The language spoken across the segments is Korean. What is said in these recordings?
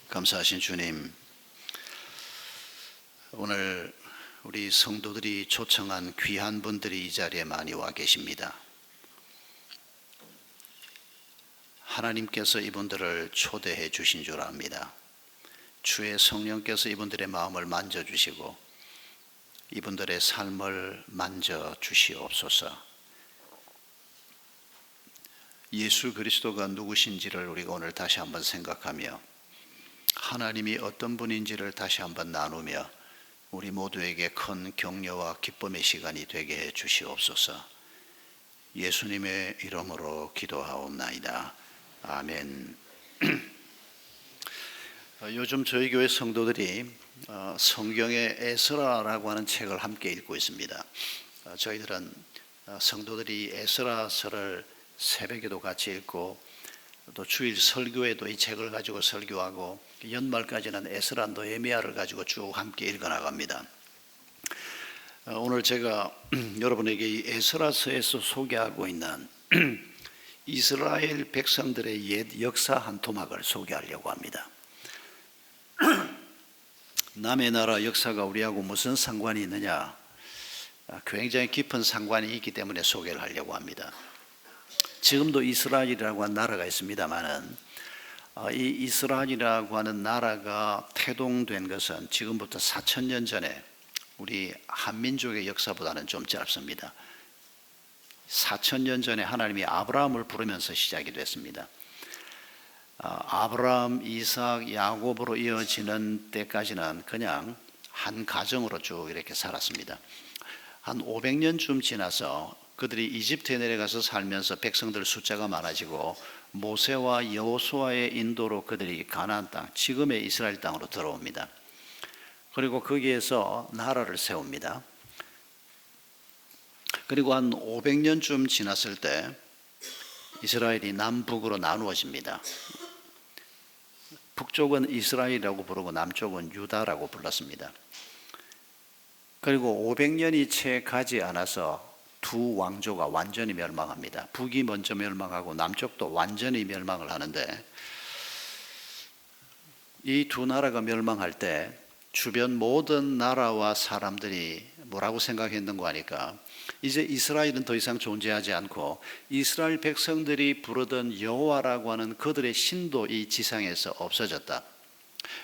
감사하신 주님, 오늘 우리 성도들이 초청한 귀한 분들이 이 자리에 많이 와 계십니다. 하나님께서 이분들을 초대해 주신 줄 압니다. 주의 성령께서 이분들의 마음을 만져주시고 이분들의 삶을 만져주시옵소서. 예수 그리스도가 누구신지를 우리가 오늘 다시 한번 생각하며 하나님이 어떤 분인지를 다시 한번 나누며 우리 모두에게 큰 격려와 기쁨의 시간이 되게 해 주시옵소서. 예수님의 이름으로 기도하옵나이다. 아멘. 요즘 저희 교회 성도들이 성경의 에스라라고 하는 책을 함께 읽고 있습니다. 저희들은 성도들이 에스라서를 새벽에도 같이 읽고 또 주일 설교에도 이 책을 가지고 설교하고 연말까지는 에스라 느헤미야를 가지고 쭉 함께 읽어나갑니다. 오늘 제가 여러분에게 이 에스라서에서 소개하고 있는 이스라엘 백성들의 옛 역사 한 토막을 소개하려고 합니다. 남의 나라 역사가 우리하고 무슨 상관이 있느냐? 굉장히 깊은 상관이 있기 때문에 소개를 하려고 합니다. 지금도 이스라엘이라고 하는 나라가 있습니다만은 이 이스라엘이라고 하는 나라가 태동된 것은 지금부터 4,000년 전에 우리 한민족의 역사보다는 좀 짧습니다. 4,000년 전에 하나님이 아브라함을 부르면서 시작이 됐습니다. 아브라함, 이삭, 야곱으로 이어지는 때까지는 그냥 한 가정으로 쭉 이렇게 살았습니다. 한 500년쯤 지나서 그들이 이집트에 내려가서 살면서 백성들 숫자가 많아지고 모세와 여호수아의 인도로 그들이 가나안 땅, 지금의 이스라엘 땅으로 들어옵니다. 그리고 거기에서 나라를 세웁니다. 그리고 한 500년쯤 지났을 때 이스라엘이 남북으로 나누어집니다. 북쪽은 이스라엘이라고 부르고 남쪽은 유다라고 불렀습니다. 그리고 500년이 채 가지 않아서 두 왕조가 완전히 멸망합니다. 북이 먼저 멸망하고 남쪽도 완전히 멸망을 하는데 이 두 나라가 멸망할 때 주변 모든 나라와 사람들이 뭐라고 생각했는가 하니까 이제 이스라엘은 더 이상 존재하지 않고 이스라엘 백성들이 부르던 여호와라고 하는 그들의 신도 이 지상에서 없어졌다.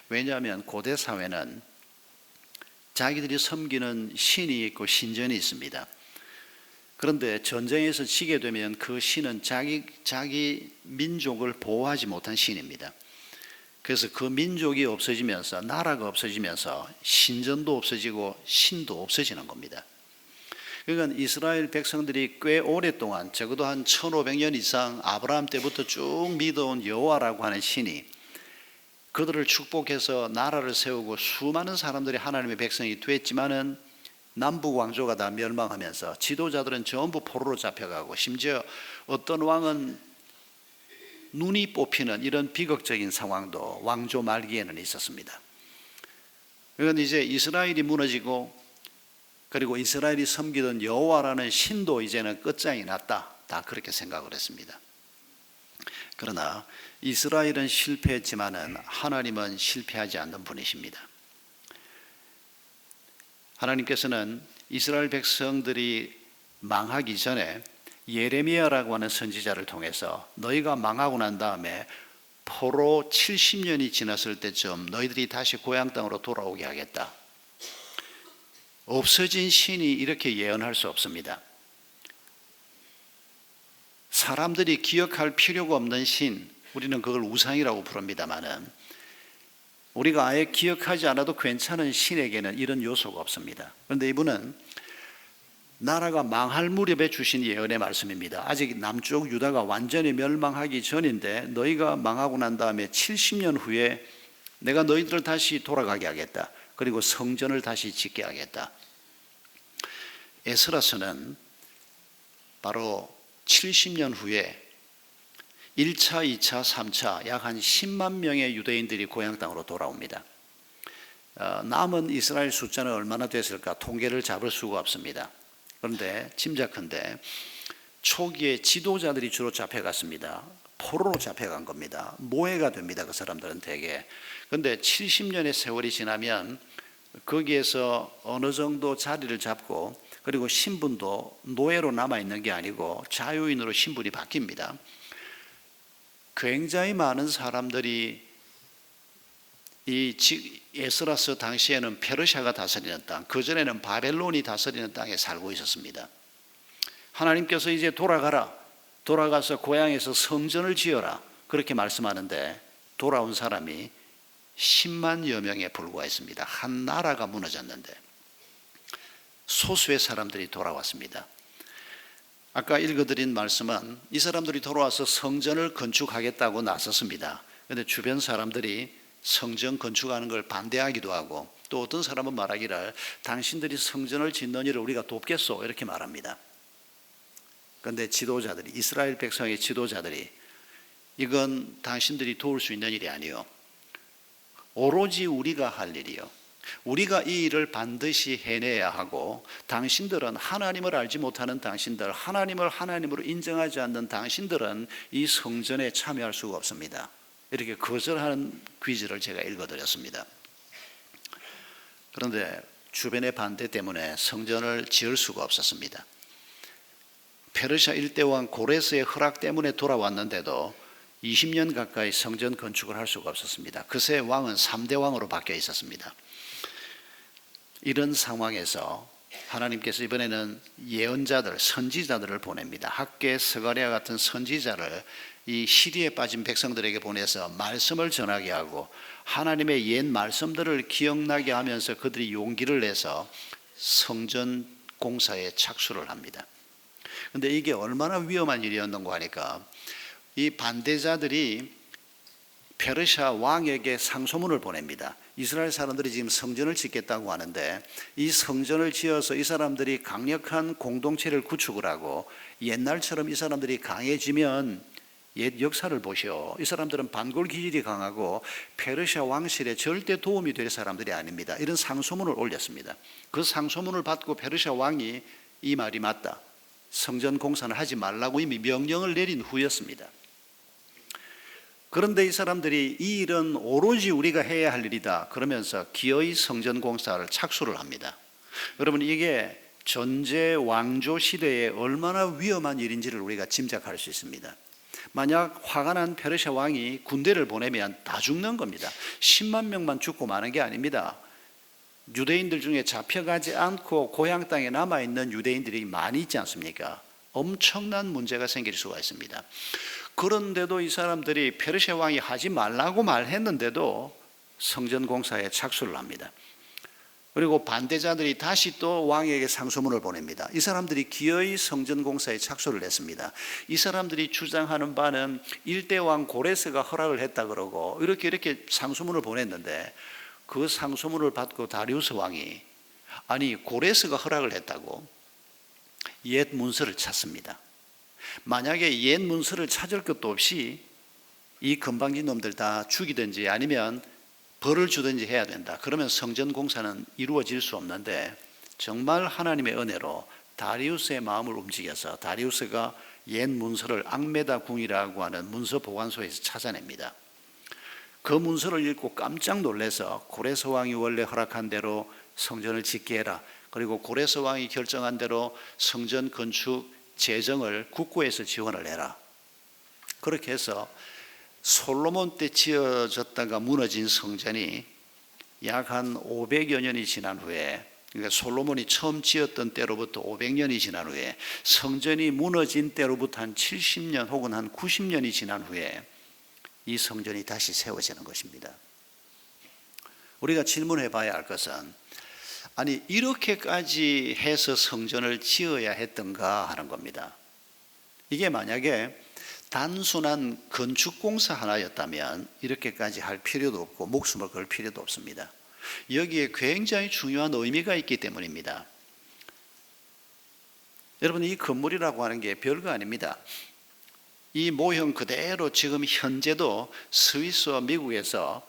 왜냐하면 고대 사회는 자기들이 섬기는 신이 있고 신전이 있습니다. 그런데 전쟁에서 지게 되면 그 신은 자기 민족을 보호하지 못한 신입니다. 그래서 그 민족이 없어지면서 나라가 없어지면서 신전도 없어지고 신도 없어지는 겁니다. 그러니까 이스라엘 백성들이 꽤 오랫동안 적어도 한 1500년 이상 아브라함 때부터 쭉 믿어온 여호와라고 하는 신이 그들을 축복해서 나라를 세우고 수많은 사람들이 하나님의 백성이 됐지만은 남북 왕조가 다 멸망하면서 지도자들은 전부 포로로 잡혀가고 심지어 어떤 왕은 눈이 뽑히는 이런 비극적인 상황도 왕조 말기에는 있었습니다. 그러니까 이제 이스라엘이 무너지고 그리고 이스라엘이 섬기던 여호와라는 신도 이제는 끝장이 났다. 다 그렇게 생각을 했습니다. 그러나 이스라엘은 실패했지만은 하나님은 실패하지 않는 분이십니다. 하나님께서는 이스라엘 백성들이 망하기 전에 예레미야라고 하는 선지자를 통해서 너희가 망하고 난 다음에 포로 70년이 지났을 때쯤 너희들이 다시 고향 땅으로 돌아오게 하겠다. 없어진 신이 이렇게 예언할 수 없습니다. 사람들이 기억할 필요가 없는 신, 우리는 그걸 우상이라고 부릅니다만은 우리가 아예 기억하지 않아도 괜찮은 신에게는 이런 요소가 없습니다. 그런데 이분은 나라가 망할 무렵에 주신 예언의 말씀입니다. 아직 남쪽 유다가 완전히 멸망하기 전인데 너희가 망하고 난 다음에 70년 후에 내가 너희들을 다시 돌아가게 하겠다. 그리고 성전을 다시 짓게 하겠다. 에스라서는 바로 70년 후에 1차, 2차, 3차 약 한 10만 명의 유대인들이 고향 땅으로 돌아옵니다. 남은 이스라엘 숫자는 얼마나 됐을까 통계를 잡을 수가 없습니다. 그런데 짐작컨대 초기에 지도자들이 주로 잡혀갔습니다. 포로로 잡혀간 겁니다. 노예가 됩니다. 그 사람들은 대개. 그런데 70년의 세월이 지나면 거기에서 어느 정도 자리를 잡고 그리고 신분도 노예로 남아있는 게 아니고 자유인으로 신분이 바뀝니다. 굉장히 많은 사람들이 이 에스라스 당시에는 페르시아가 다스리는 땅, 그전에는 바벨론이 다스리는 땅에 살고 있었습니다. 하나님께서 이제 돌아가서 고향에서 성전을 지어라 그렇게 말씀하는데 돌아온 사람이 10만여 명에 불과했습니다. 한 나라가 무너졌는데 소수의 사람들이 돌아왔습니다. 아까 읽어드린 말씀은 이 사람들이 돌아와서 성전을 건축하겠다고 나섰습니다. 그런데 주변 사람들이 성전 건축하는 걸 반대하기도 하고 또 어떤 사람은 말하기를 당신들이 성전을 짓는 일을 우리가 돕겠소 이렇게 말합니다. 그런데 지도자들이 이스라엘 백성의 지도자들이 이건 당신들이 도울 수 있는 일이 아니요 오로지 우리가 할 일이요 우리가 이 일을 반드시 해내야 하고 당신들은 하나님을 알지 못하는 당신들 하나님을 하나님으로 인정하지 않는 당신들은 이 성전에 참여할 수가 없습니다. 이렇게 거절하는 귀지를 제가 읽어드렸습니다. 그런데 주변의 반대 때문에 성전을 지을 수가 없었습니다. 페르시아 일대왕 고레스의 허락 때문에 돌아왔는데도 20년 가까이 성전 건축을 할 수가 없었습니다. 그새 왕은 3대 왕으로 바뀌어 있었습니다. 이런 상황에서 하나님께서 이번에는 예언자들, 선지자들을 보냅니다. 학개, 스가랴 같은 선지자를 이 시리에 빠진 백성들에게 보내서 말씀을 전하게 하고 하나님의 옛 말씀들을 기억나게 하면서 그들이 용기를 내서 성전 공사에 착수를 합니다. 그런데 이게 얼마나 위험한 일이었는가 하니까 이 반대자들이 페르시아 왕에게 상소문을 보냅니다. 이스라엘 사람들이 지금 성전을 짓겠다고 하는데 이 성전을 지어서 이 사람들이 강력한 공동체를 구축을 하고 옛날처럼 이 사람들이 강해지면 옛 역사를 보시오. 이 사람들은 반골 기질이 강하고 페르시아 왕실에 절대 도움이 될 사람들이 아닙니다. 이런 상소문을 올렸습니다. 그 상소문을 받고 페르시아 왕이 이 말이 맞다. 성전 공사는 하지 말라고 이미 명령을 내린 후였습니다. 그런데 이 사람들이 이 일은 오로지 우리가 해야 할 일이다 그러면서 기어이 성전 공사를 착수를 합니다. 여러분 이게 전제 왕조 시대에 얼마나 위험한 일인지를 우리가 짐작할 수 있습니다. 만약 화가 난 페르시아 왕이 군대를 보내면 다 죽는 겁니다. 10만 명만 죽고 마는 게 아닙니다. 유대인들 중에 잡혀가지 않고 고향 땅에 남아있는 유대인들이 많이 있지 않습니까? 엄청난 문제가 생길 수가 있습니다. 그런데도 이 사람들이 페르시아 왕이 하지 말라고 말했는데도 성전 공사에 착수를 합니다. 그리고 반대자들이 다시 또 왕에게 상소문을 보냅니다. 이 사람들이 기어이 성전 공사에 착수를 했습니다. 이 사람들이 주장하는 바는 일대왕 고레스가 허락을 했다 그러고 이렇게 상소문을 보냈는데 그 상소문을 받고 다리우스 왕이 아니 고레스가 허락을 했다고 옛 문서를 찾습니다. 만약에 옛 문서를 찾을 것도 없이 이 건방진 놈들 다 죽이든지 아니면 벌을 주든지 해야 된다. 그러면 성전 공사는 이루어질 수 없는데 정말 하나님의 은혜로 다리우스의 마음을 움직여서 다리우스가 옛 문서를 앙메다 궁이라고 하는 문서 보관소에서 찾아냅니다. 그 문서를 읽고 깜짝 놀라서 고레스 왕이 원래 허락한 대로 성전을 짓게 해라. 그리고 고레스 왕이 결정한 대로 성전 건축 재정을 국고에서 지원을 해라. 그렇게 해서 솔로몬 때 지어졌다가 무너진 성전이 약 한 500여 년이 지난 후에 그러니까 솔로몬이 처음 지었던 때로부터 500년이 지난 후에 성전이 무너진 때로부터 한 70년 혹은 한 90년이 지난 후에 이 성전이 다시 세워지는 것입니다. 우리가 질문해 봐야 할 것은 아니 이렇게까지 해서 성전을 지어야 했던가 하는 겁니다. 이게 만약에 단순한 건축공사 하나였다면 이렇게까지 할 필요도 없고 목숨을 걸 필요도 없습니다. 여기에 굉장히 중요한 의미가 있기 때문입니다. 여러분 이 건물이라고 하는 게 별거 아닙니다. 이 모형 그대로 지금 현재도 스위스와 미국에서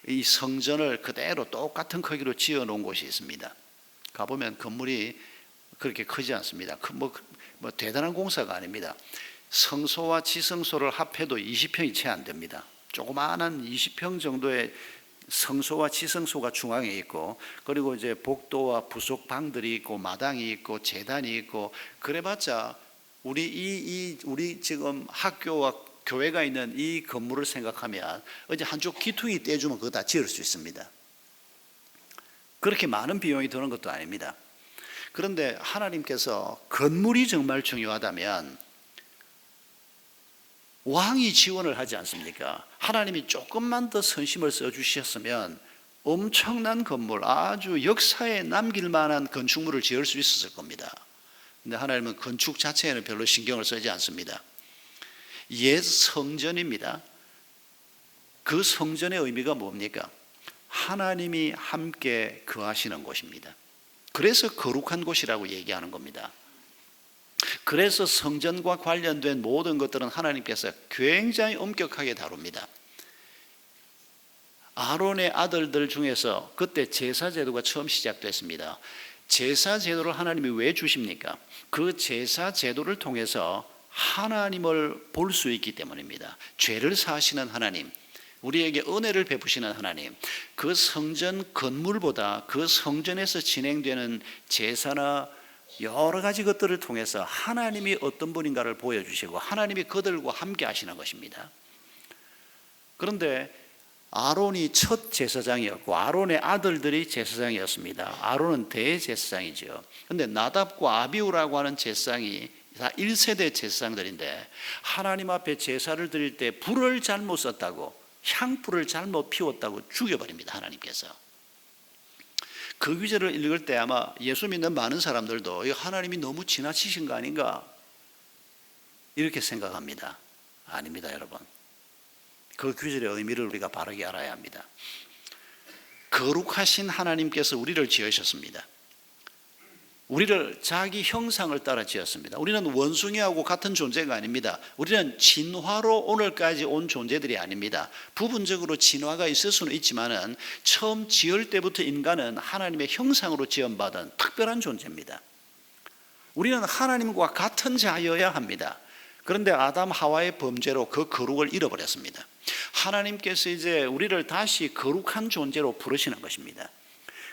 이 성전을 그대로 똑같은 크기로 지어 놓은 곳이 있습니다. 가보면 건물이 그렇게 크지 않습니다. 뭐 대단한 공사가 아닙니다. 성소와 지성소를 합해도 20평이 채 안 됩니다. 조그마한 20평 정도의 성소와 지성소가 중앙에 있고, 그리고 이제 복도와 부속 방들이 있고 마당이 있고 제단이 있고, 그래봤자 우리 지금 학교와 교회가 있는 이 건물을 생각하면 이제 한쪽 기퉁이 떼주면 그거 다 지을 수 있습니다. 그렇게 많은 비용이 드는 것도 아닙니다. 그런데 하나님께서 건물이 정말 중요하다면 왕이 지원을 하지 않습니까? 하나님이 조금만 더 선심을 써주셨으면 엄청난 건물, 아주 역사에 남길 만한 건축물을 지을 수 있었을 겁니다. 근데 하나님은 건축 자체에는 별로 신경을 쓰지 않습니다. 옛 성전입니다. 그 성전의 의미가 뭡니까? 하나님이 함께 거하시는 곳입니다. 그래서 거룩한 곳이라고 얘기하는 겁니다. 그래서 성전과 관련된 모든 것들은 하나님께서 굉장히 엄격하게 다룹니다. 아론의 아들들 중에서 그때 제사 제도가 처음 시작됐습니다. 제사 제도를 하나님이 왜 주십니까? 그 제사 제도를 통해서 하나님을 볼 수 있기 때문입니다. 죄를 사하시는 하나님, 우리에게 은혜를 베푸시는 하나님, 그 성전 건물보다 그 성전에서 진행되는 제사나 여러 가지 것들을 통해서 하나님이 어떤 분인가를 보여주시고 하나님이 그들과 함께 하시는 것입니다. 그런데 아론이 첫 제사장이었고 아론의 아들들이 제사장이었습니다. 아론은 대제사장이죠. 그런데 나답과 아비후라고 하는 제사장이 다 1세대 제사장들인데 하나님 앞에 제사를 드릴 때 불을 잘못 썼다고, 향불을 잘못 피웠다고 죽여버립니다. 하나님께서. 그 구절을 읽을 때 아마 예수 믿는 많은 사람들도 하나님이 너무 지나치신 거 아닌가 이렇게 생각합니다. 아닙니다, 여러분. 그 구절의 의미를 우리가 바르게 알아야 합니다. 거룩하신 하나님께서 우리를 지으셨습니다. 우리를 자기 형상을 따라 지었습니다. 우리는 원숭이하고 같은 존재가 아닙니다. 우리는 진화로 오늘까지 온 존재들이 아닙니다. 부분적으로 진화가 있을 수는 있지만은 처음 지을 때부터 인간은 하나님의 형상으로 지음받은 특별한 존재입니다. 우리는 하나님과 같은 자여야 합니다. 그런데 아담 하와의 범죄로 그 거룩을 잃어버렸습니다. 하나님께서 이제 우리를 다시 거룩한 존재로 부르시는 것입니다.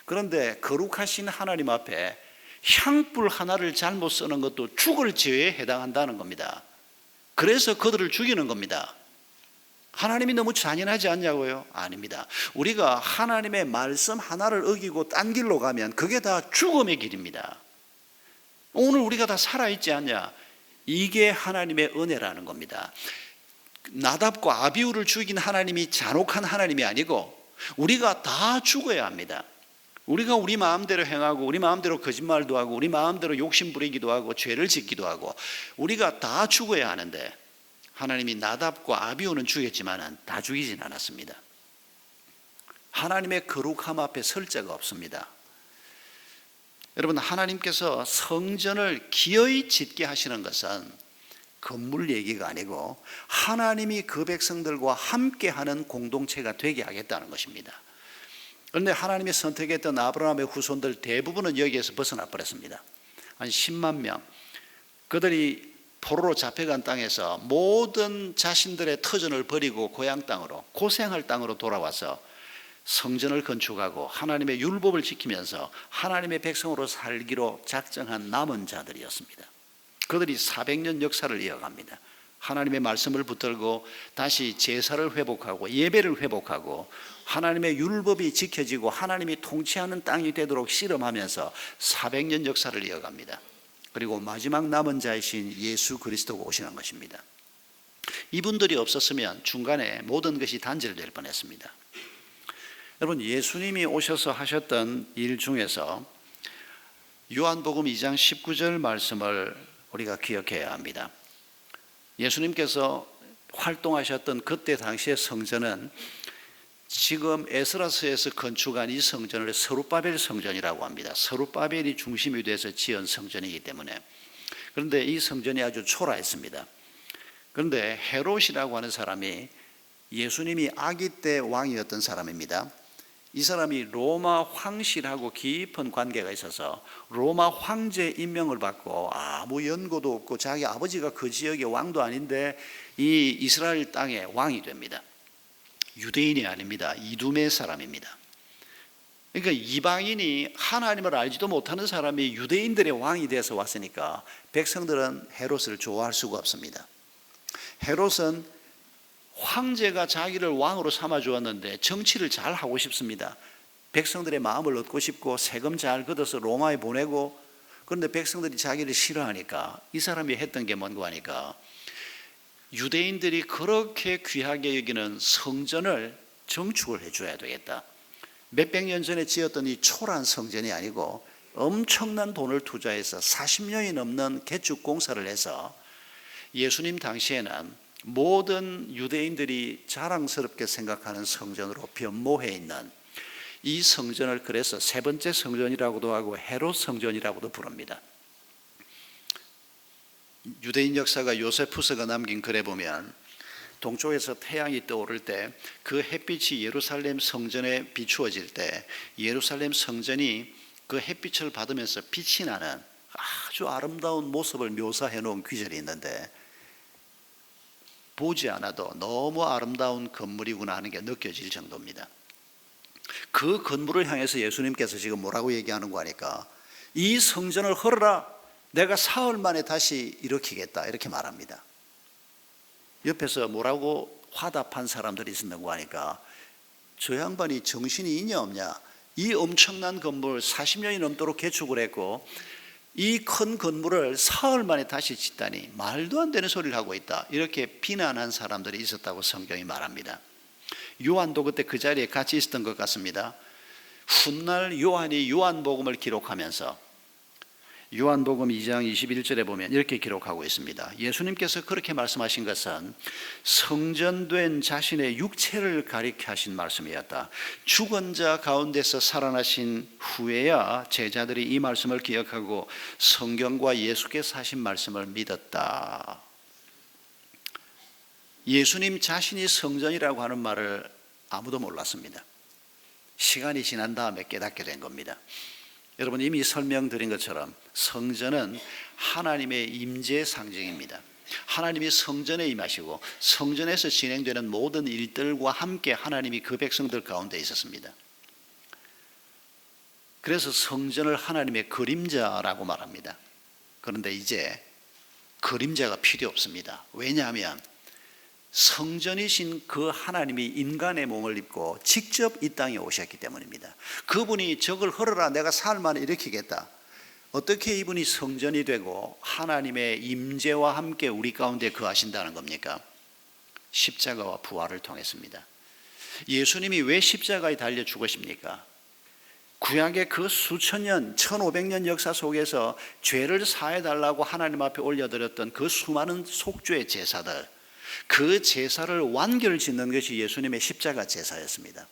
그런데 거룩하신 하나님 앞에 향불 하나를 잘못 쓰는 것도 죽을 죄에 해당한다는 겁니다. 그래서 그들을 죽이는 겁니다. 하나님이 너무 잔인하지 않냐고요? 아닙니다. 우리가 하나님의 말씀 하나를 어기고 딴 길로 가면 그게 다 죽음의 길입니다. 오늘 우리가 다 살아있지 않냐? 이게 하나님의 은혜라는 겁니다. 나답과 아비후를 죽인 하나님이 잔혹한 하나님이 아니고 우리가 다 죽어야 합니다. 우리가 우리 마음대로 행하고 우리 마음대로 거짓말도 하고 우리 마음대로 욕심 부리기도 하고 죄를 짓기도 하고 우리가 다 죽어야 하는데 하나님이 나답과 아비후는 죽였지만 다 죽이진 않았습니다. 하나님의 거룩함 앞에 설 자가 없습니다. 여러분, 하나님께서 성전을 기어이 짓게 하시는 것은 건물 얘기가 아니고 하나님이 그 백성들과 함께하는 공동체가 되게 하겠다는 것입니다. 그런데 하나님이 선택했던 아브라함의 후손들 대부분은 여기에서 벗어나 버렸습니다. 한 10만 명. 그들이 포로로 잡혀간 땅에서 모든 자신들의 터전을 버리고 고향 땅으로, 고생할 땅으로 돌아와서 성전을 건축하고 하나님의 율법을 지키면서 하나님의 백성으로 살기로 작정한 남은 자들이었습니다. 그들이 400년 역사를 이어갑니다. 하나님의 말씀을 붙들고 다시 제사를 회복하고 예배를 회복하고 하나님의 율법이 지켜지고 하나님이 통치하는 땅이 되도록 씨름하면서 400년 역사를 이어갑니다. 그리고 마지막 남은 자이신 예수 그리스도가 오시는 것입니다. 이분들이 없었으면 중간에 모든 것이 단절될 뻔했습니다. 여러분, 예수님이 오셔서 하셨던 일 중에서 요한복음 2장 19절 말씀을 우리가 기억해야 합니다. 예수님께서 활동하셨던 그때 당시의 성전은 지금 에스라서에서 건축한 이 성전을 스룹바벨 성전이라고 합니다. 스룹바벨이 중심이 돼서 지은 성전이기 때문에. 그런데 이 성전이 아주 초라했습니다. 그런데 헤롯이라고 하는 사람이 예수님이 아기 때 왕이었던 사람입니다. 이 사람이 로마 황실하고 깊은 관계가 있어서 로마 황제 임명을 받고 아무 연고도 없고 자기 아버지가 그 지역의 왕도 아닌데 이 이스라엘 땅의 왕이 됩니다. 유대인이 아닙니다. 이두메 사람입니다. 그러니까 이방인이 하나님을 알지도 못하는 사람이 유대인들의 왕이 되어서 왔으니까 백성들은 헤롯을 좋아할 수가 없습니다. 헤롯은 황제가 자기를 왕으로 삼아 주었는데 정치를 잘 하고 싶습니다. 백성들의 마음을 얻고 싶고 세금 잘 걷어서 로마에 보내고, 그런데 백성들이 자기를 싫어하니까 이 사람이 했던 게 뭔가 하니까 유대인들이 그렇게 귀하게 여기는 성전을 정축을 해줘야 되겠다. 몇백 년 전에 지었던 이 초라한 성전이 아니고 엄청난 돈을 투자해서 40년이 넘는 개축 공사를 해서 예수님 당시에는 모든 유대인들이 자랑스럽게 생각하는 성전으로 변모해 있는 이 성전을 그래서 세 번째 성전이라고도 하고 헤롯 성전이라고도 부릅니다. 유대인 역사가 요세푸스가 남긴 글에 보면 동쪽에서 태양이 떠오를 때 그 햇빛이 예루살렘 성전에 비추어질 때 예루살렘 성전이 그 햇빛을 받으면서 빛이 나는 아주 아름다운 모습을 묘사해 놓은 귀절이 있는데, 보지 않아도 너무 아름다운 건물이구나 하는 게 느껴질 정도입니다. 그 건물을 향해서 예수님께서 지금 뭐라고 얘기하는 거 아니까 이 성전을 헐어라, 내가 사흘 만에 다시 일으키겠다, 이렇게 말합니다. 옆에서 뭐라고 화답한 사람들이 있었는 거 하니까 저 양반이 정신이 있냐 없냐, 이 엄청난 건물 40년이 넘도록 개축을 했고 이 큰 건물을 사흘 만에 다시 짓다니 말도 안 되는 소리를 하고 있다, 이렇게 비난한 사람들이 있었다고 성경이 말합니다. 요한도 그때 그 자리에 같이 있었던 것 같습니다. 훗날 요한이 요한복음을 기록하면서 요한복음 2장 21절에 보면 이렇게 기록하고 있습니다. 예수님께서 그렇게 말씀하신 것은 성전된 자신의 육체를 가리켜 하신 말씀이었다. 죽은 자 가운데서 살아나신 후에야 제자들이 이 말씀을 기억하고 성경과 예수께서 하신 말씀을 믿었다. 예수님 자신이 성전이라고 하는 말을 아무도 몰랐습니다. 시간이 지난 다음에 깨닫게 된 겁니다. 여러분, 이미 설명드린 것처럼 성전은 하나님의 임재 상징입니다. 하나님이 성전에 임하시고 성전에서 진행되는 모든 일들과 함께 하나님이 그 백성들 가운데 있었습니다. 그래서 성전을 하나님의 그림자라고 말합니다. 그런데 이제 그림자가 필요 없습니다. 왜냐하면 성전이신 그 하나님이 인간의 몸을 입고 직접 이 땅에 오셨기 때문입니다. 그분이 저걸 헐어라, 내가 사흘 만에 일으키겠다. 어떻게 이분이 성전이 되고 하나님의 임재와 함께 우리 가운데 거하신다는 겁니까? 십자가와 부활을 통했습니다. 예수님이 왜 십자가에 달려 죽으십니까? 구약의 그 수천 년, 1500년 역사 속에서 죄를 사해달라고 하나님 앞에 올려드렸던 그 수많은 속죄 제사들, 그 제사를 완결짓는 것이 예수님의 십자가 제사였습니다.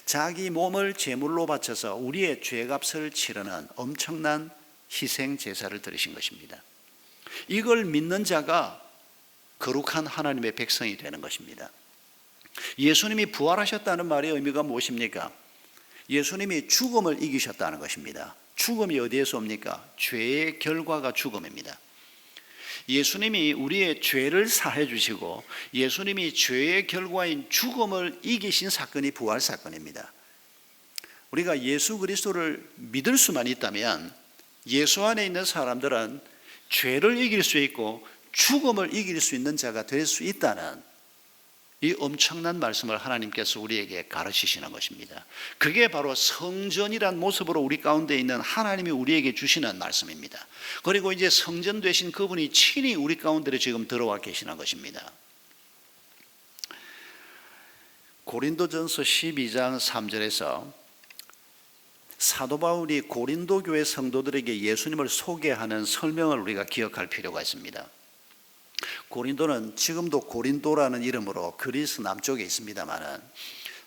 자기 몸을 제물로 바쳐서 우리의 죄값을 치르는 엄청난 희생 제사를 드리신 것입니다. 이걸 믿는 자가 거룩한 하나님의 백성이 되는 것입니다. 예수님이 부활하셨다는 말의 의미가 무엇입니까? 예수님이 죽음을 이기셨다는 것입니다. 죽음이 어디에서 옵니까? 죄의 결과가 죽음입니다. 예수님이 우리의 죄를 사해 주시고 예수님이 죄의 결과인 죽음을 이기신 사건이 부활 사건입니다. 우리가 예수 그리스도를 믿을 수만 있다면 예수 안에 있는 사람들은 죄를 이길 수 있고 죽음을 이길 수 있는 자가 될 수 있다는 이 엄청난 말씀을 하나님께서 우리에게 가르치시는 것입니다. 그게 바로 성전이란 모습으로 우리 가운데 있는 하나님이 우리에게 주시는 말씀입니다. 그리고 이제 성전 되신 그분이 친히 우리 가운데로 지금 들어와 계시는 것입니다. 고린도전서 12장 3절에서 사도 바울이 고린도 교회 성도들에게 예수님을 소개하는 설명을 우리가 기억할 필요가 있습니다. 고린도는 지금도 고린도라는 이름으로 그리스 남쪽에 있습니다만은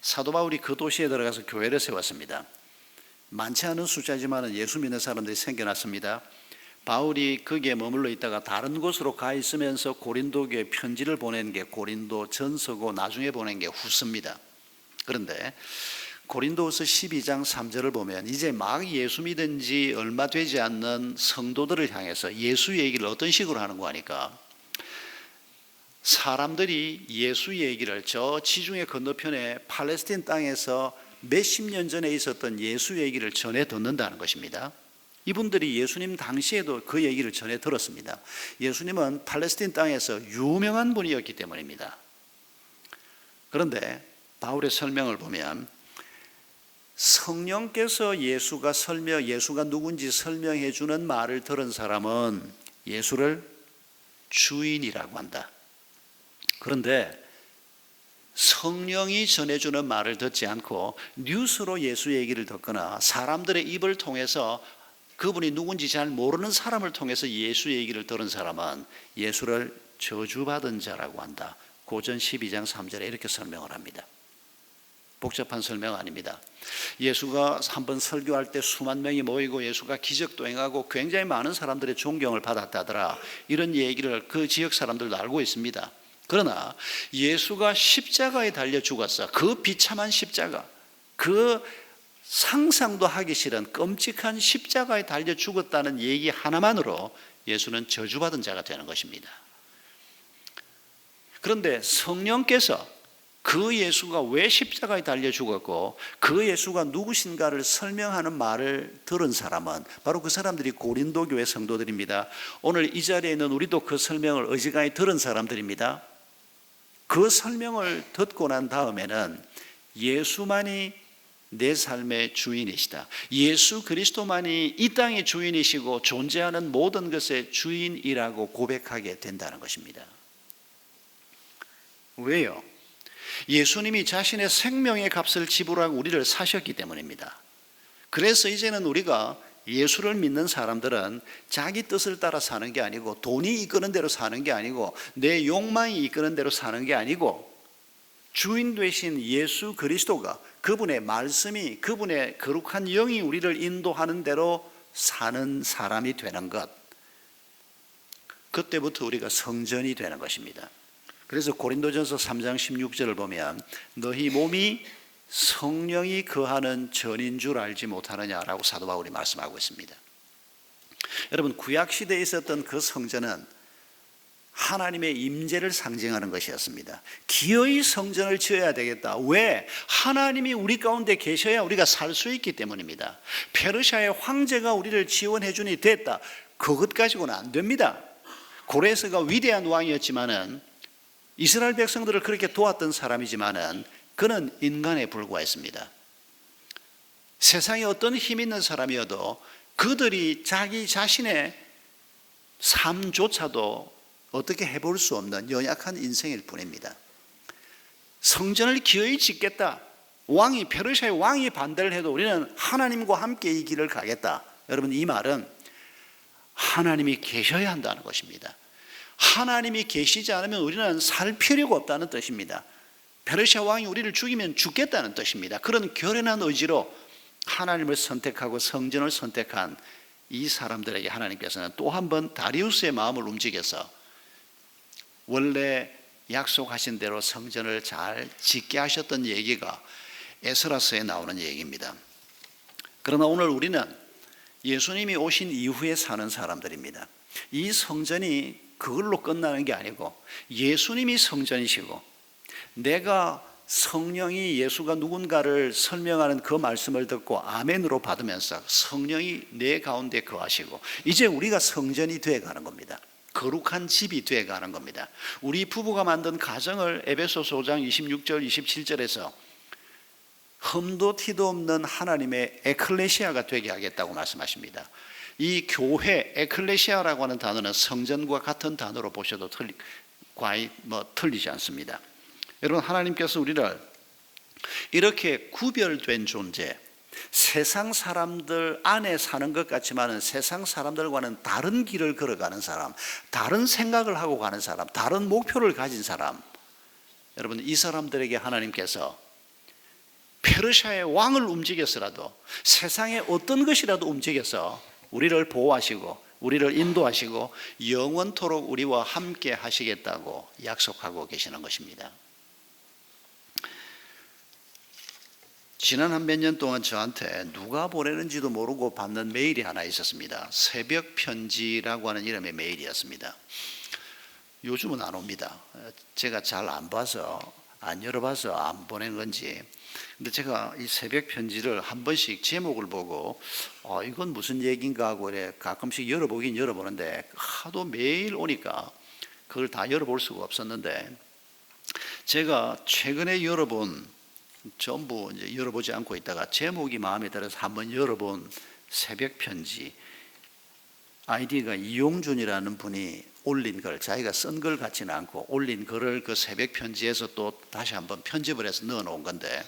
사도 바울이 그 도시에 들어가서 교회를 세웠습니다. 많지 않은 숫자지만은 예수 믿는 사람들이 생겨났습니다. 바울이 거기에 머물러 있다가 다른 곳으로 가 있으면서 고린도교에 편지를 보낸 게 고린도 전서고 나중에 보낸 게 후서입니다. 그런데 고린도후서 12장 3절을 보면 이제 막 예수 믿은 지 얼마 되지 않는 성도들을 향해서 예수 얘기를 어떤 식으로 하는 거 하니까, 사람들이 예수 얘기를 저 지중해 건너편에 팔레스틴 땅에서 몇십 년 전에 있었던 예수 얘기를 전해 듣는다는 것입니다. 이분들이 예수님 당시에도 그 얘기를 전해 들었습니다. 예수님은 팔레스틴 땅에서 유명한 분이었기 때문입니다. 그런데 바울의 설명을 보면 성령께서 예수가 누군지 설명해 주는 말을 들은 사람은 예수를 주인이라고 한다. 그런데 성령이 전해주는 말을 듣지 않고 뉴스로 예수 얘기를 듣거나 사람들의 입을 통해서 그분이 누군지 잘 모르는 사람을 통해서 예수 얘기를 들은 사람은 예수를 저주받은 자라고 한다. 고전 12장 3절에 이렇게 설명을 합니다. 복잡한 설명 아닙니다. 예수가 한번 설교할 때 수만 명이 모이고 예수가 기적도 행하고 굉장히 많은 사람들의 존경을 받았다더라, 이런 얘기를 그 지역 사람들도 알고 있습니다. 그러나 예수가 십자가에 달려 죽었어. 그 비참한 십자가, 그 상상도 하기 싫은 끔찍한 십자가에 달려 죽었다는 얘기 하나만으로 예수는 저주받은 자가 되는 것입니다. 그런데 성령께서 그 예수가 왜 십자가에 달려 죽었고 그 예수가 누구신가를 설명하는 말을 들은 사람은 바로 그 사람들이 고린도 교회 성도들입니다. 오늘 이 자리에 있는 우리도 그 설명을 어지간히 들은 사람들입니다. 그 설명을 듣고 난 다음에는 예수만이 내 삶의 주인이시다, 예수 그리스도만이 이 땅의 주인이시고 존재하는 모든 것의 주인이라고 고백하게 된다는 것입니다. 왜요? 예수님이 자신의 생명의 값을 지불하고 우리를 사셨기 때문입니다. 그래서 이제는 우리가 예수를 믿는 사람들은 자기 뜻을 따라 사는 게 아니고, 돈이 이끄는 대로 사는 게 아니고, 내 욕망이 이끄는 대로 사는 게 아니고, 주인 되신 예수 그리스도가, 그분의 말씀이, 그분의 거룩한 영이 우리를 인도하는 대로 사는 사람이 되는 것, 그때부터 우리가 성전이 되는 것입니다. 그래서 고린도전서 3장 16절을 보면 너희 몸이 성령이 거하는 전인 줄 알지 못하느냐라고 사도 바울이 말씀하고 있습니다. 여러분, 구약시대에 있었던 그 성전은 하나님의 임재를 상징하는 것이었습니다. 기어이 성전을 지어야 되겠다. 왜? 하나님이 우리 가운데 계셔야 우리가 살 수 있기 때문입니다. 페르시아의 황제가 우리를 지원해 주니 됐다, 그것 가지고는 안 됩니다. 고레스가 위대한 왕이었지만은, 이스라엘 백성들을 그렇게 도왔던 사람이지만은 그는 인간에 불과했습니다. 세상에 어떤 힘 있는 사람이어도 그들이 자기 자신의 삶조차도 어떻게 해볼 수 없는 연약한 인생일 뿐입니다. 성전을 기어이 짓겠다, 페르시아의 왕이 반대를 해도 우리는 하나님과 함께 이 길을 가겠다. 여러분, 이 말은 하나님이 계셔야 한다는 것입니다. 하나님이 계시지 않으면 우리는 살 필요가 없다는 뜻입니다. 페르시아 왕이 우리를 죽이면 죽겠다는 뜻입니다. 그런 결연한 의지로 하나님을 선택하고 성전을 선택한 이 사람들에게 하나님께서는 또 한 번 다리우스의 마음을 움직여서 원래 약속하신 대로 성전을 잘 짓게 하셨던 얘기가 에스라서에 나오는 얘기입니다. 그러나 오늘 우리는 예수님이 오신 이후에 사는 사람들입니다. 이 성전이 그걸로 끝나는 게 아니고 예수님이 성전이시고, 내가 성령이 예수가 누군가를 설명하는 그 말씀을 듣고 아멘으로 받으면서 성령이 내 가운데 거하시고, 이제 우리가 성전이 되어가는 겁니다. 거룩한 집이 되어가는 겁니다. 우리 부부가 만든 가정을 에베소서 5장 26절 27절에서 흠도 티도 없는 하나님의 에클레시아가 되게 하겠다고 말씀하십니다. 이 교회, 에클레시아라고 하는 단어는 성전과 같은 단어로 보셔도 틀리지 않습니다. 여러분, 하나님께서 우리를 이렇게 구별된 존재, 세상 사람들 안에 사는 것 같지만 세상 사람들과는 다른 길을 걸어가는 사람, 다른 생각을 하고 가는 사람, 다른 목표를 가진 사람, 여러분, 이 사람들에게 하나님께서 페르시아의 왕을 움직여서라도, 세상의 어떤 것이라도 움직여서 우리를 보호하시고 우리를 인도하시고 영원토록 우리와 함께 하시겠다고 약속하고 계시는 것입니다. 지난 한 몇 년 동안 저한테 누가 보내는지도 모르고 받는 메일이 하나 있었습니다. 새벽 편지라고 하는 이름의 메일이었습니다. 요즘은 안 옵니다. 제가 잘 안 봐서, 안 열어봐서 안 보낸 건지. 근데 제가 이 새벽 편지를 한 번씩 제목을 보고 이건 무슨 얘기인가 하고 가끔씩 열어보긴 열어보는데 하도 매일 오니까 그걸 다 열어볼 수가 없었는데, 제가 최근에 열어본, 전부 이제 열어보지 않고 있다가 제목이 마음에 들어서 한번 열어본 새벽 편지, 아이디가 이용준이라는 분이 올린 글, 자기가 쓴 글 같지는 않고 올린 글을 그 새벽 편지에서 또 다시 한번 편집을 해서 넣어 놓은 건데,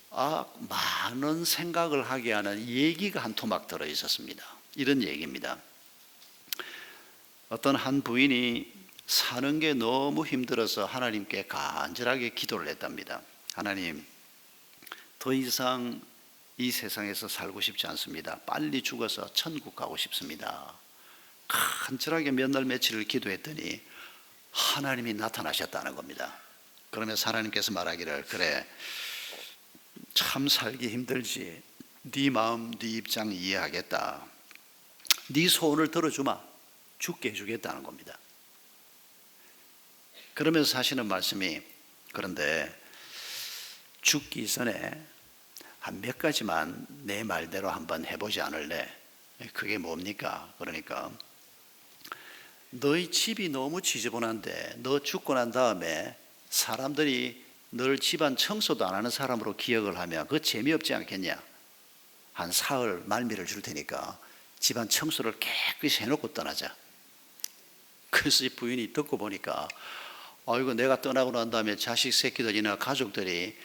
많은 생각을 하게 하는 얘기가 한 토막 들어 있었습니다. 이런 얘기입니다. 어떤 한 부인이 사는 게 너무 힘들어서 하나님께 간절하게 기도를 했답니다. 하나님, 더 이상 이 세상에서 살고 싶지 않습니다. 빨리 죽어서 천국 가고 싶습니다. 간절하게 몇 날 며칠을 기도했더니 하나님이 나타나셨다는 겁니다. 그러면서 하나님께서 말하기를, 그래, 참 살기 힘들지. 네 마음, 네 입장 이해하겠다. 네 소원을 들어주마. 죽게 해주겠다는 겁니다. 그러면서 하시는 말씀이, 그런데 죽기 전에 한 몇 가지만 내 말대로 한번 해보지 않을래? 그게 뭡니까? 그러니까 너희 집이 너무 지저분한데 너 죽고 난 다음에 사람들이 널 집안 청소도 안 하는 사람으로 기억을 하면 그거 재미없지 않겠냐? 한 사흘 말미를 줄 테니까 집안 청소를 깨끗이 해놓고 떠나자. 그래서 이 부인이 듣고 보니까 이거 내가 떠나고 난 다음에 자식 새끼들이나 가족들이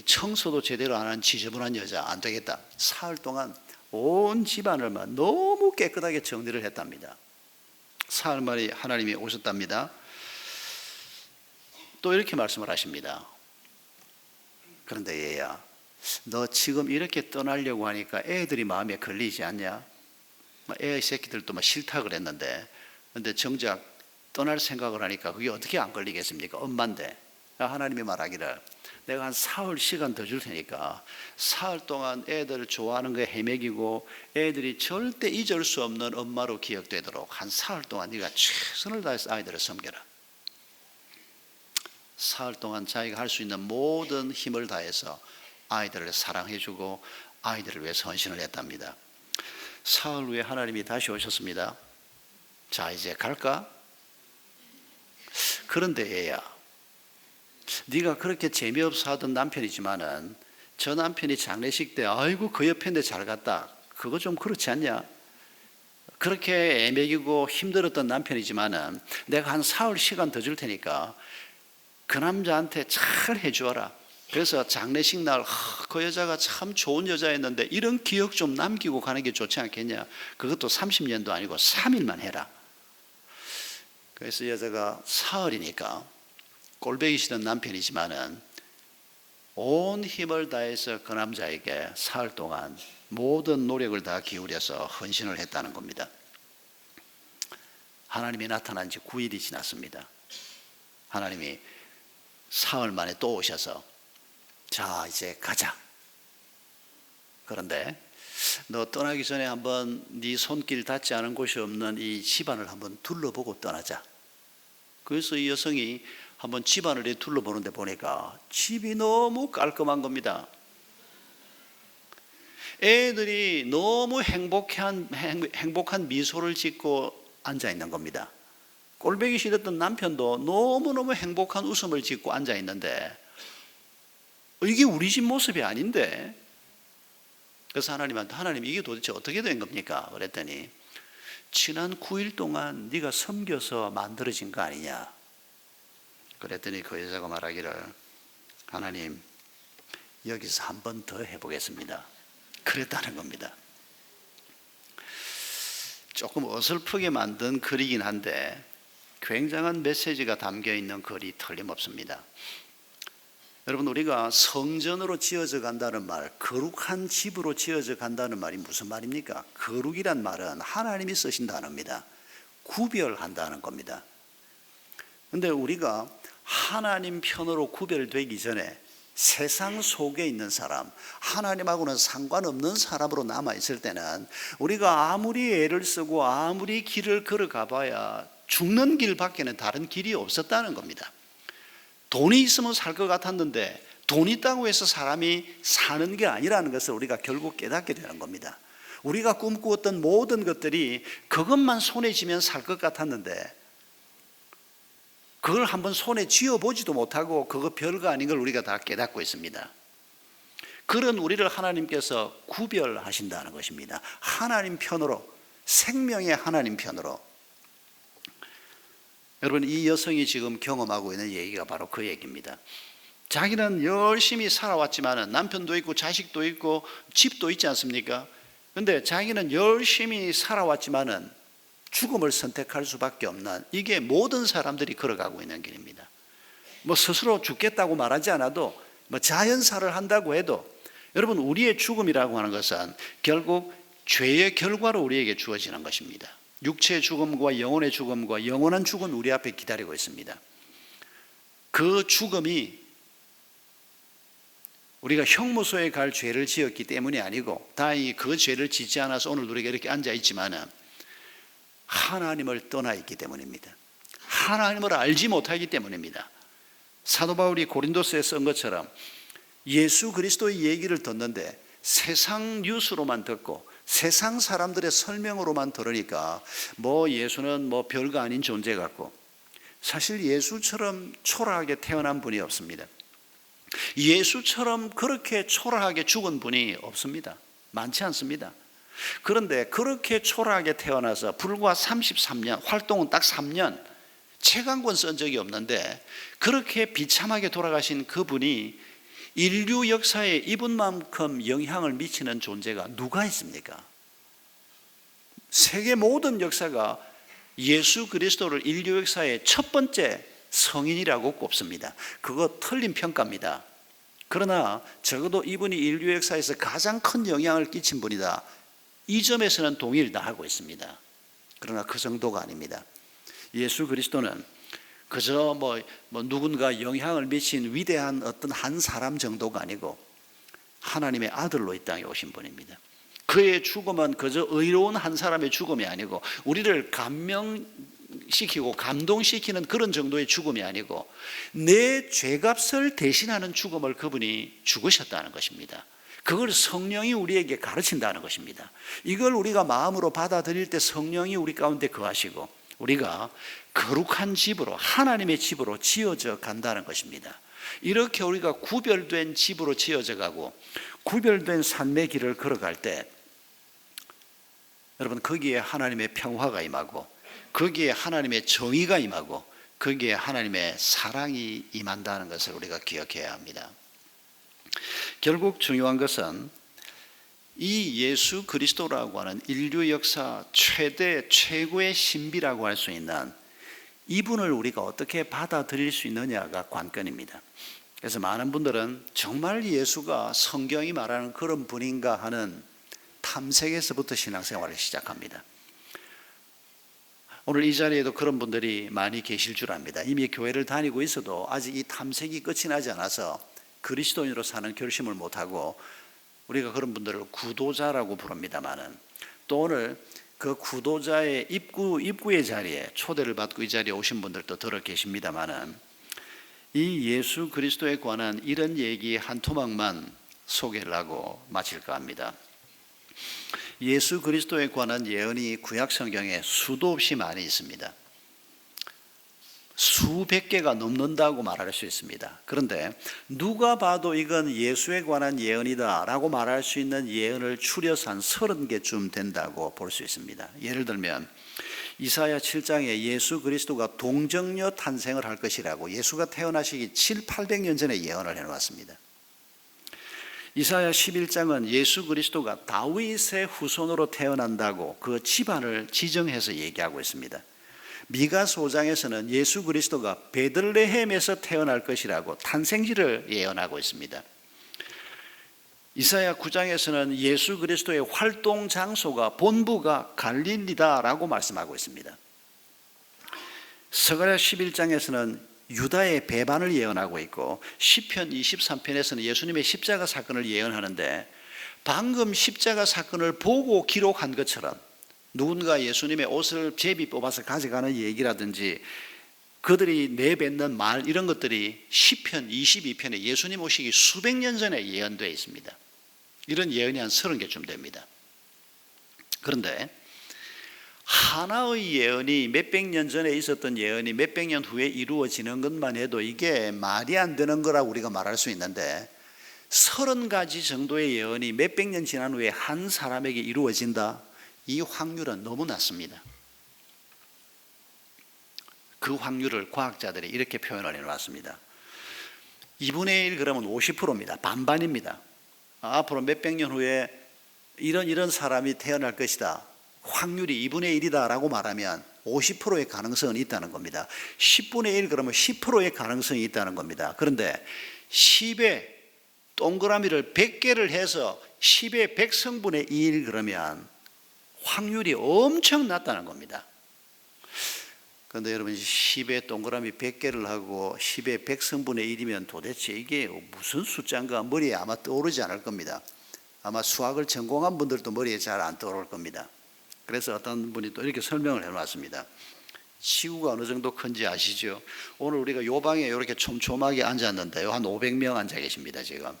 청소도 제대로 안 한 지저분한 여자 안 되겠다. 사흘 동안 온 집안을 너무 깨끗하게 정리를 했답니다. 사흘 만에 하나님이 오셨답니다. 또 이렇게 말씀을 하십니다. 그런데 얘야, 너 지금 이렇게 떠나려고 하니까 애들이 마음에 걸리지 않냐? 애 새끼들도 싫다 그랬는데, 근데 정작 떠날 생각을 하니까 그게 어떻게 안 걸리겠습니까? 엄마인데. 하나님이 말하기를, 내가 한 사흘 시간 더 줄 테니까 사흘 동안 애들 좋아하는 거에 헤매기고 애들이 절대 잊을 수 없는 엄마로 기억되도록 한 사흘 동안 네가 최선을 다해서 아이들을 섬겨라. 사흘 동안 자기가 할 수 있는 모든 힘을 다해서 아이들을 사랑해주고 아이들을 위해서 헌신을 했답니다. 사흘 후에 하나님이 다시 오셨습니다. 자, 이제 갈까? 그런데 얘야, 네가 그렇게 재미없어 하던 남편이지만은 저 남편이 장례식 때 아이고 그 옆인데 잘 갔다, 그거 좀 그렇지 않냐? 그렇게 애매기고 힘들었던 남편이지만은 내가 한 사흘 시간 더 줄 테니까 그 남자한테 잘 해주어라. 그래서 장례식 날 그 여자가 참 좋은 여자였는데 이런 기억 좀 남기고 가는 게 좋지 않겠냐? 그것도 30년도 아니고 3일만 해라. 그래서 여자가 사흘이니까 꼴보기 싫은 남편이지만은 온 힘을 다해서 그 남자에게 사흘 동안 모든 노력을 다 기울여서 헌신을 했다는 겁니다. 하나님이 나타난 지 9일이 지났습니다. 하나님이 사흘 만에 또 오셔서 자, 이제 가자. 그런데 너 떠나기 전에 한번 네 손길 닿지 않은 곳이 없는 이 집안을 한번 둘러보고 떠나자. 그래서 이 여성이 한번 집안을 둘러보는데 보니까 집이 너무 깔끔한 겁니다. 애들이 너무 행복한 미소를 짓고 앉아 있는 겁니다. 꼴보기 싫었던 남편도 너무너무 행복한 웃음을 짓고 앉아 있는데 이게 우리 집 모습이 아닌데. 그래서 하나님한테, 하나님 이게 도대체 어떻게 된 겁니까? 그랬더니 지난 9일 동안 네가 섬겨서 만들어진 거 아니냐? 그랬더니 그 여자가 말하기를, 하나님 여기서 한 번 더 해보겠습니다. 그랬다는 겁니다. 조금 어설프게 만든 글이긴 한데 굉장한 메시지가 담겨있는 글이 틀림없습니다. 여러분, 우리가 성전으로 지어져 간다는 말, 거룩한 집으로 지어져 간다는 말이 무슨 말입니까? 거룩이란 말은 하나님이 쓰신 단어입니다. 구별한다는 겁니다. 그런데 우리가 하나님 편으로 구별되기 전에 세상 속에 있는 사람, 하나님하고는 상관없는 사람으로 남아있을 때는 우리가 아무리 애를 쓰고 아무리 길을 걸어가 봐야 죽는 길밖에는 다른 길이 없었다는 겁니다. 돈이 있으면 살 것 같았는데 돈 있다고 해서 사람이 사는 게 아니라는 것을 우리가 결국 깨닫게 되는 겁니다. 우리가 꿈꾸었던 모든 것들이 그것만 손에 쥐면 살 것 같았는데 그걸 한번 손에 쥐어보지도 못하고 그거 별거 아닌 걸 우리가 다 깨닫고 있습니다. 그런 우리를 하나님께서 구별하신다는 것입니다. 하나님 편으로, 생명의 하나님 편으로. 여러분, 이 여성이 지금 경험하고 있는 얘기가 바로 그 얘기입니다. 자기는 열심히 살아왔지만 남편도 있고 자식도 있고 집도 있지 않습니까? 근데 자기는 열심히 살아왔지만은 죽음을 선택할 수밖에 없는, 이게 모든 사람들이 걸어가고 있는 길입니다. 뭐 스스로 죽겠다고 말하지 않아도 뭐 자연사를 한다고 해도 여러분, 우리의 죽음이라고 하는 것은 결국 죄의 결과로 우리에게 주어지는 것입니다. 육체의 죽음과 영혼의 죽음과 영원한 죽음이 우리 앞에 기다리고 있습니다. 그 죽음이 우리가 형무소에 갈 죄를 지었기 때문이 아니고, 다행히 그 죄를 짓지 않아서 오늘 우리가 이렇게 앉아 있지만은 하나님을 떠나 있기 때문입니다. 하나님을 알지 못하기 때문입니다. 사도 바울이 고린도서에 쓴 것처럼 예수 그리스도의 얘기를 듣는데 세상 뉴스로만 듣고 세상 사람들의 설명으로만 들으니까 뭐 예수는 뭐 별거 아닌 존재 같고, 사실 예수처럼 초라하게 태어난 분이 없습니다. 예수처럼 그렇게 초라하게 죽은 분이 없습니다. 많지 않습니다. 그런데 그렇게 초라하게 태어나서 불과 33년, 활동은 딱 3년, 책 한 권 쓴 적이 없는데 그렇게 비참하게 돌아가신 그분이 인류 역사에 이분만큼 영향을 미치는 존재가 누가 있습니까? 세계 모든 역사가 예수 그리스도를 인류 역사의 첫 번째 성인이라고 꼽습니다. 그거 틀린 평가입니다. 그러나 적어도 이분이 인류 역사에서 가장 큰 영향을 끼친 분이다, 이 점에서는 동의를 다 하고 있습니다. 그러나 그 정도가 아닙니다. 예수 그리스도는 그저 뭐 누군가 영향을 미친 위대한 어떤 한 사람 정도가 아니고 하나님의 아들로 이 땅에 오신 분입니다. 그의 죽음은 그저 의로운 한 사람의 죽음이 아니고 우리를 감명시키고 감동시키는 그런 정도의 죽음이 아니고 내 죄값을 대신하는 죽음을 그분이 죽으셨다는 것입니다. 그걸 성령이 우리에게 가르친다는 것입니다. 이걸 우리가 마음으로 받아들일 때 성령이 우리 가운데 거하시고 우리가 거룩한 집으로, 하나님의 집으로 지어져 간다는 것입니다. 이렇게 우리가 구별된 집으로 지어져 가고 구별된 삶의 길을 걸어갈 때 여러분, 거기에 하나님의 평화가 임하고 거기에 하나님의 정의가 임하고 거기에 하나님의 사랑이 임한다는 것을 우리가 기억해야 합니다. 결국 중요한 것은 이 예수 그리스도라고 하는 인류 역사 최고의 신비라고 할 수 있는 이분을 우리가 어떻게 받아들일 수 있느냐가 관건입니다. 그래서 많은 분들은 정말 예수가 성경이 말하는 그런 분인가 하는 탐색에서부터 신앙생활을 시작합니다. 오늘 이 자리에도 그런 분들이 많이 계실 줄 압니다. 이미 교회를 다니고 있어도 아직 이 탐색이 끝이 나지 않아서 그리스도인으로 사는 결심을 못하고 우리가 그런 분들을 구도자라고 부릅니다만은, 또 오늘 그 구도자의 입구의 자리에 초대를 받고 이 자리에 오신 분들도 들어 계십니다만은, 이 예수 그리스도에 관한 이런 얘기 한 토막만 소개를 하고 마칠까 합니다. 예수 그리스도에 관한 예언이 구약 성경에 수도 없이 많이 있습니다. 수백 개가 넘는다고 말할 수 있습니다. 그런데 누가 봐도 이건 예수에 관한 예언이다 라고 말할 수 있는 예언을 추려서 한 30개쯤 된다고 볼 수 있습니다. 예를 들면 이사야 7장에 예수 그리스도가 동정녀 탄생을 할 것이라고 예수가 태어나시기 700~800년 전에 예언을 해놓았습니다. 이사야 11장은 예수 그리스도가 다윗의 후손으로 태어난다고 그 집안을 지정해서 얘기하고 있습니다. 미가서 5장에서는 예수 그리스도가 베들레헴에서 태어날 것이라고 탄생지를 예언하고 있습니다. 이사야 9장에서는 예수 그리스도의 활동 장소가 본부가 갈릴리다라고 말씀하고 있습니다. 스가랴 11장에서는 유다의 배반을 예언하고 있고 시편 23편에서는 예수님의 십자가 사건을 예언하는데 방금 십자가 사건을 보고 기록한 것처럼 누군가 예수님의 옷을 제비 뽑아서 가져가는 얘기라든지 그들이 내뱉는 말 이런 것들이 시편 22편에 예수님 오시기 수백 년 전에 예언되어 있습니다. 이런 예언이 한 30개쯤 됩니다. 그런데 하나의 예언이 몇백 년 전에 있었던 예언이 몇백 년 후에 이루어지는 것만 해도 이게 말이 안 되는 거라고 우리가 말할 수 있는데 30가지 정도의 예언이 몇백 년 지난 후에 한 사람에게 이루어진다? 이 확률은 너무 낮습니다. 그 확률을 과학자들이 이렇게 표현을 해놨습니다. 2분의 1 그러면 50%입니다. 반반입니다. 앞으로 몇백 년 후에 이런 사람이 태어날 것이다. 확률이 2분의 1이다 라고 말하면 50%의 가능성은 있다는 겁니다. 10분의 1 그러면 10%의 가능성이 있다는 겁니다. 그런데 10에 동그라미를 100개를 해서 10의 100성분의 1 그러면 확률이 엄청 낮다는 겁니다. 그런데 여러분 10의 동그라미 100개를 하고 10의 100성분의 1이면 도대체 이게 무슨 숫자인가 머리에 아마 떠오르지 않을 겁니다. 아마 수학을 전공한 분들도 머리에 잘 안 떠오를 겁니다. 그래서 어떤 분이 또 이렇게 설명을 해놨습니다. 지구가 어느 정도 큰지 아시죠? 오늘 우리가 요 방에 이렇게 촘촘하게 앉았는데요. 한 500명 앉아 계십니다, 지금.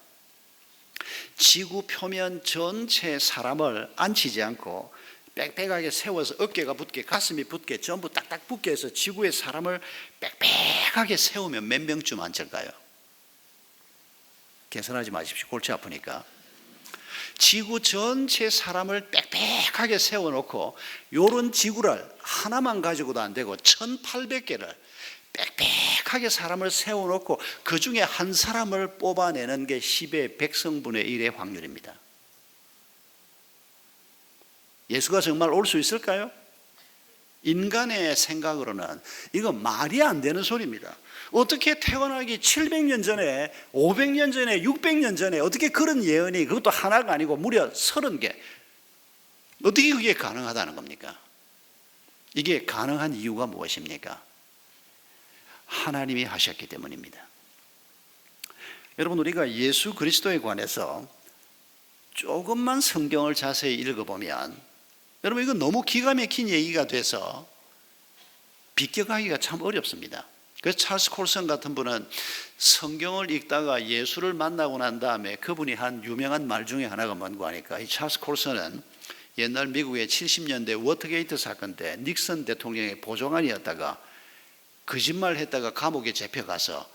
지구 표면 전체 사람을 앉히지 않고 빽빽하게 세워서 어깨가 붙게, 가슴이 붙게, 전부 딱딱 붙게 해서 지구에 사람을 빽빽하게 세우면 몇 명쯤 앉을까요? 계산하지 마십시오. 골치 아프니까. 지구 전체 사람을 빽빽하게 세워놓고 요런 지구를 하나만 가지고도 안 되고 1800개를 빽빽하게 사람을 세워놓고 그 중에 한 사람을 뽑아내는 게 10의 100성분의 1의 확률입니다. 예수가 정말 올 수 있을까요? 인간의 생각으로는 이건 말이 안 되는 소리입니다. 어떻게 태어나기 700년 전에 500년 전에 600년 전에 어떻게 그런 예언이 그것도 하나가 아니고 무려 30개 어떻게 그게 가능하다는 겁니까? 이게 가능한 이유가 무엇입니까? 하나님이 하셨기 때문입니다. 여러분 우리가 예수 그리스도에 관해서 조금만 성경을 자세히 읽어보면 여러분 이건 너무 기가 막힌 얘기가 돼서 비껴가기가 참 어렵습니다. 그래서 찰스 콜슨 같은 분은 성경을 읽다가 예수를 만나고 난 다음에 그분이 한 유명한 말 중에 하나가 뭔가 하니까 이 찰스 콜슨은 옛날 미국의 70년대 워터게이트 사건 때 닉슨 대통령의 보좌관이었다가 거짓말했다가 감옥에 잡혀가서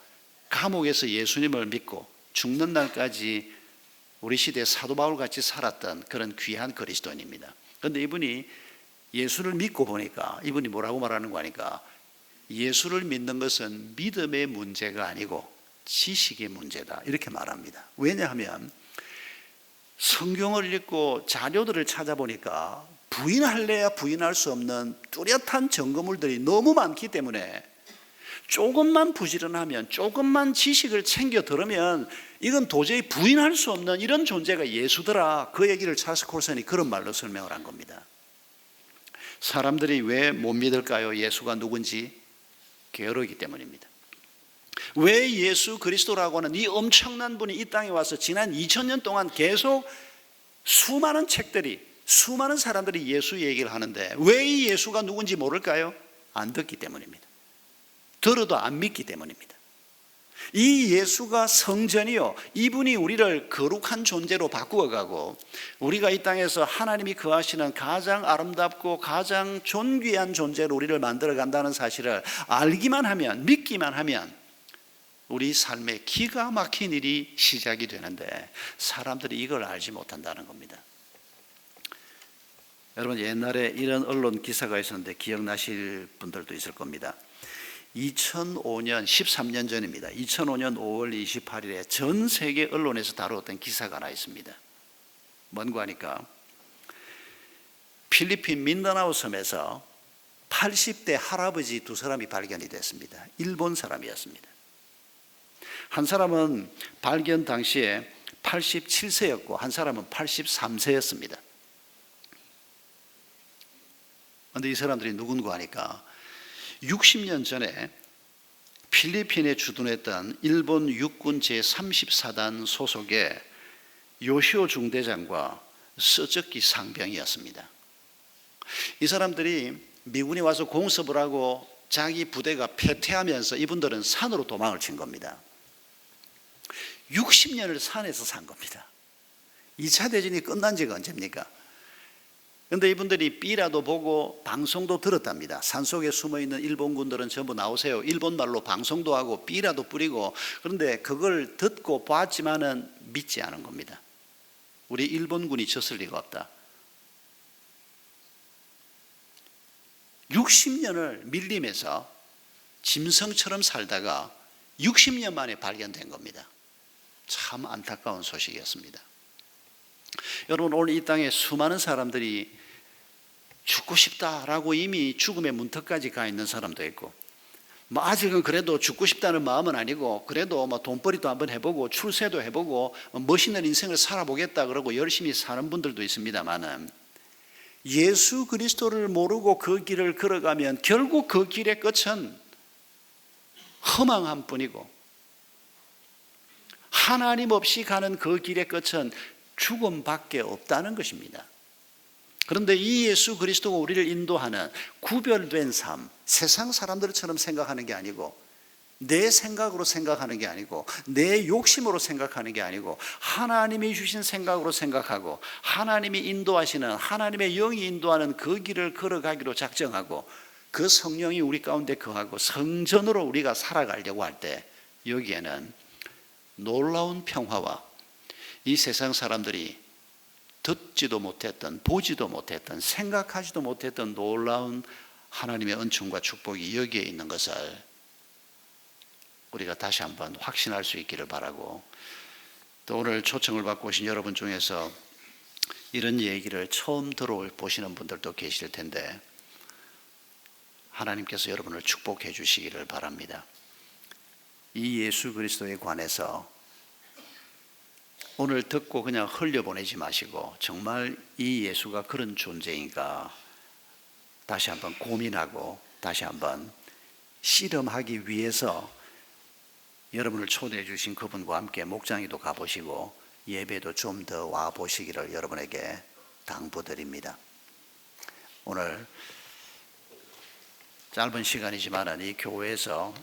감옥에서 예수님을 믿고 죽는 날까지 우리 시대 사도 바울 같이 살았던 그런 귀한 그리스도인입니다. 그런데 이분이 예수를 믿고 보니까 이분이 뭐라고 말하는 거 하니까 예수를 믿는 것은 믿음의 문제가 아니고 지식의 문제다 이렇게 말합니다. 왜냐하면 성경을 읽고 자료들을 찾아보니까 부인할래야 부인할 수 없는 뚜렷한 증거물들이 너무 많기 때문에 조금만 부지런하면 조금만 지식을 챙겨 들으면 이건 도저히 부인할 수 없는 이런 존재가 예수더라. 그 얘기를 찰스 콜슨이 그런 말로 설명을 한 겁니다. 사람들이 왜 못 믿을까요? 예수가 누군지 게으르기 때문입니다. 왜 예수 그리스도라고 하는 이 엄청난 분이 이 땅에 와서 지난 2000년 동안 계속 수많은 책들이 수많은 사람들이 예수 얘기를 하는데 왜 이 예수가 누군지 모를까요? 안 듣기 때문입니다. 들어도 안 믿기 때문입니다. 이 예수가 성전이요, 이분이 우리를 거룩한 존재로 바꾸어가고 우리가 이 땅에서 하나님이 거하시는 가장 아름답고 가장 존귀한 존재로 우리를 만들어 간다는 사실을 알기만 하면, 믿기만 하면 우리 삶에 기가 막힌 일이 시작이 되는데 사람들이 이걸 알지 못한다는 겁니다. 여러분 옛날에 이런 언론 기사가 있었는데 기억나실 분들도 있을 겁니다. 2005년 13년 전입니다. 2005년 5월 28일에 전 세계 언론에서 다루었던 기사가 하나 있습니다. 뭔가 하니까 필리핀 민다나오 섬에서 80대 할아버지 두 사람이 발견이 됐습니다. 일본 사람이었습니다. 한 사람은 발견 당시에 87세였고 한 사람은 83세였습니다. 그런데 이 사람들이 누군가 하니까 60년 전에 필리핀에 주둔했던 일본 육군 제34단 소속의 요시오 중대장과 서적기 상병이었습니다. 이 사람들이 미군이 와서 공습을 하고 자기 부대가 패퇴하면서 이분들은 산으로 도망을 친 겁니다. 60년을 산에서 산 겁니다. 2차 대전이 끝난 지가 언제입니까? 그런데 이분들이 B라도 보고 방송도 들었답니다. 산속에 숨어있는 일본군들은 전부 나오세요. 일본말로 방송도 하고 B라도 뿌리고, 그런데 그걸 듣고 봤지만은 믿지 않은 겁니다. 우리 일본군이 졌을 리가 없다. 60년을 밀림에서 짐승처럼 살다가 60년 만에 발견된 겁니다. 참 안타까운 소식이었습니다. 여러분, 오늘 이 땅에 수많은 사람들이 죽고 싶다라고 이미 죽음의 문턱까지 가 있는 사람도 있고, 아직은 그래도 죽고 싶다는 마음은 아니고 그래도 돈벌이도 한번 해보고 출세도 해보고 멋있는 인생을 살아보겠다 그러고 열심히 사는 분들도 있습니다만은, 예수 그리스도를 모르고 그 길을 걸어가면 결국 그 길의 끝은 허망한 뿐이고, 하나님 없이 가는 그 길의 끝은 죽음밖에 없다는 것입니다. 그런데 이 예수 그리스도가 우리를 인도하는 구별된 삶, 세상 사람들처럼 생각하는 게 아니고, 내 생각으로 생각하는 게 아니고, 내 욕심으로 생각하는 게 아니고, 하나님이 주신 생각으로 생각하고, 하나님이 인도하시는, 하나님의 영이 인도하는 그 길을 걸어가기로 작정하고, 그 성령이 우리 가운데 거하고 성전으로 우리가 살아가려고 할 때, 여기에는 놀라운 평화와 이 세상 사람들이 듣지도 못했던, 보지도 못했던, 생각하지도 못했던 놀라운 하나님의 은총과 축복이 여기에 있는 것을 우리가 다시 한번 확신할 수 있기를 바라고, 또 오늘 초청을 받고 오신 여러분 중에서 이런 얘기를 처음 들어보시는 분들도 계실 텐데, 하나님께서 여러분을 축복해 주시기를 바랍니다. 이 예수 그리스도에 관해서 오늘 듣고 그냥 흘려보내지 마시고, 정말 이 예수가 그런 존재인가 다시 한번 고민하고 다시 한번 씨름하기 위해서 여러분을 초대해 주신 그분과 함께 목장에도 가보시고 예배도 좀 더 와보시기를 여러분에게 당부드립니다. 오늘 짧은 시간이지만 이 교회에서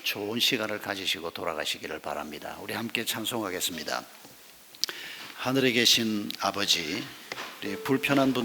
좋은 시간을 가지시고 돌아가시기를 바랍니다. 우리 함께 찬송하겠습니다. 하늘에 계신 아버지, 우리 불편한 분